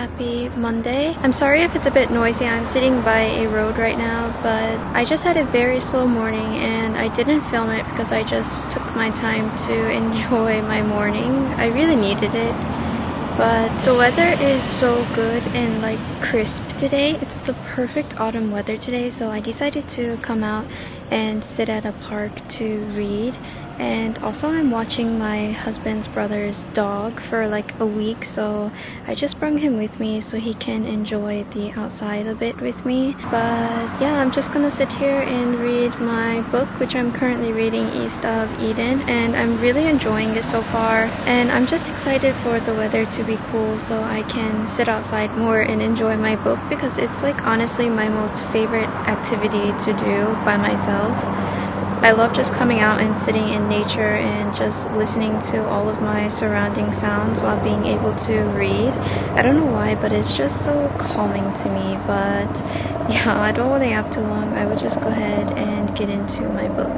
happy Monday. I'm sorry if it's a bit noisy. I'm sitting by a road right now, but I just had a very slow morning and I didn't film it because I just took my time to enjoy my morning. I really needed it. But the weather is so good and like crisp today. It's the perfect autumn weather today, so I decided to come out and sit at a park to read. And also I'm watching my husband's brother's dog for like a week, so I just brought him with me so he can enjoy the outside a bit with me. But yeah, I'm just gonna sit here and read my book, which I'm currently reading, East of Eden, and I'm really enjoying it so far. And I'm just excited for the weather to be cool so I can sit outside more and enjoy my book, because it's like honestly my most favorite activity to do by myself. I love just coming out and sitting in nature and just listening to all of my surrounding sounds while being able to read. I don't know why, but it's just so calming to me. But yeah, I don't want to have too long. I would just go ahead and get into my book.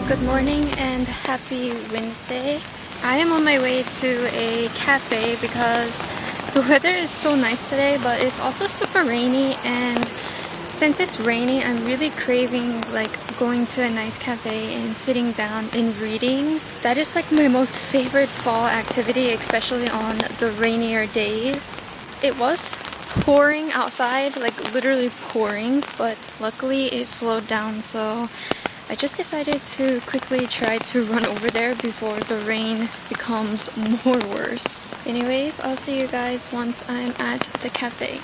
Good morning and happy Wednesday. I am on my way to a cafe because the weather is so nice today, but it's also super rainy, and since it's rainy, I'm really craving like going to a nice cafe and sitting down and reading. That is like my most favorite fall activity, especially on the rainier days. It was pouring outside, like literally pouring, but luckily it slowed down, so I just decided to quickly try to run over there before the rain becomes more worse. Anyways, I'll see you guys once I'm at the cafe.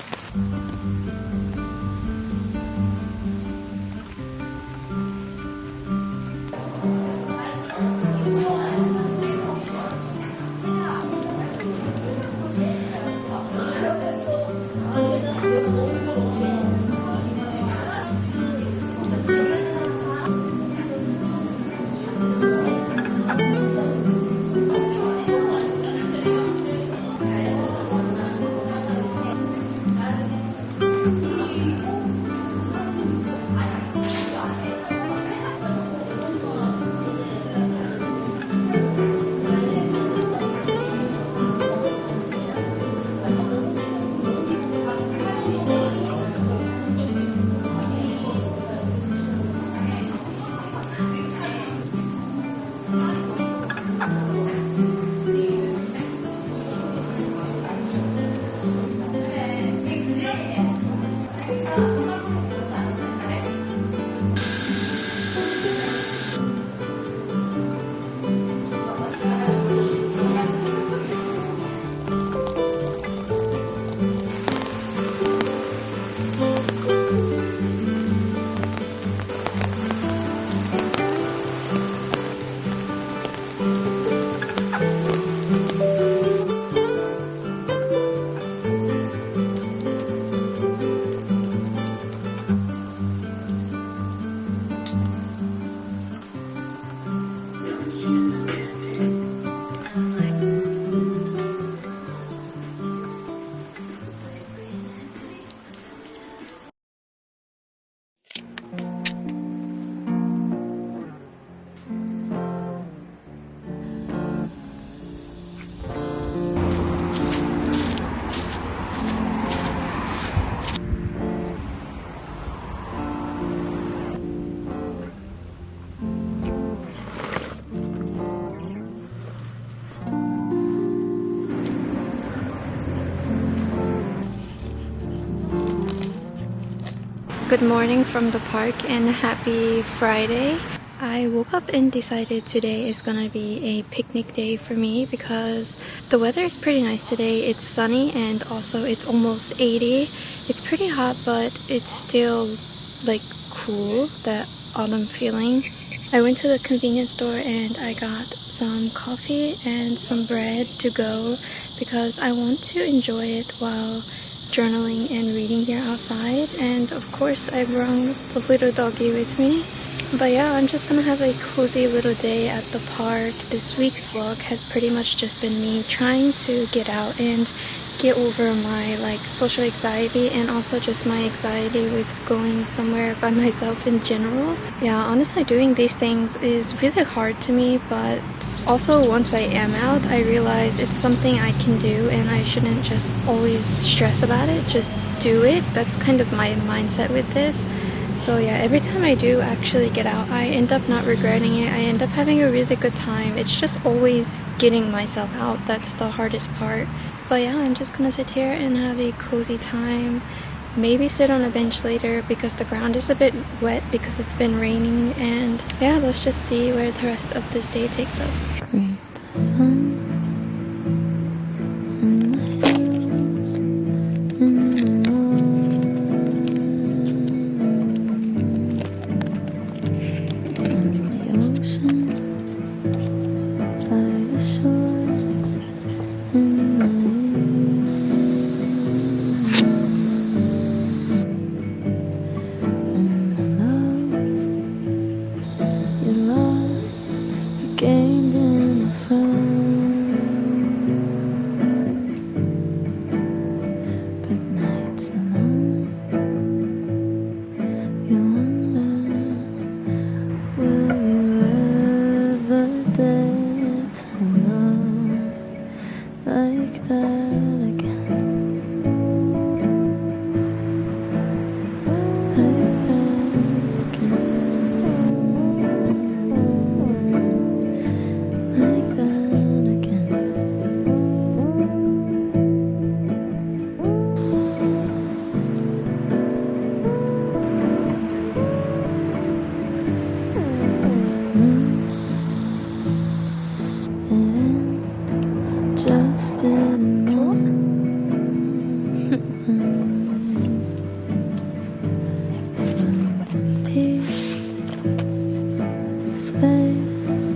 Good morning from the park and happy Friday. I woke up and decided today is gonna be a picnic day for me because the weather is pretty nice today. It's sunny and also it's almost 80. It's pretty hot, but it's still like cool, that autumn feeling. I went to the convenience store and I got some coffee and some bread to go because I want to enjoy it while journaling and reading here outside. And of course I brought the little doggy with me. But yeah, I'm just gonna have a cozy little day at the park. This week's vlog has pretty much just been me trying to get out and get over my social anxiety and also just my anxiety with going somewhere by myself in general. Yeah, honestly doing these things is really hard to me, but also once I am out, I realize it's something I can do and I shouldn't just always stress about it, just do it. That's kind of my mindset with this. So yeah, every time I do actually get out, I end up not regretting it. I end up having a really good time. It's just always getting myself out that's the hardest part. But yeah, I'm just gonna sit here and have a cozy time. Maybe sit on a bench later because the ground is a bit wet because it's been raining. And yeah, let's just see where the rest of this day takes us. Greet the sun and the hills and the ocean by the shore and my and the love you lost, you gained in the front, but nights alone you wonder, will you ever dare to love like that again? Like that again. Like that again. It just didn't move. Finding peace, space,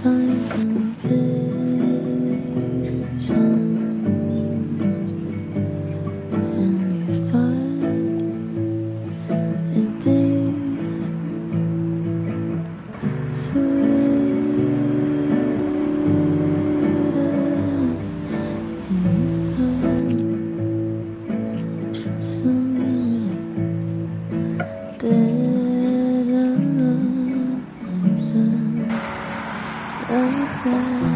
finding visions, and you thought it'd be like that.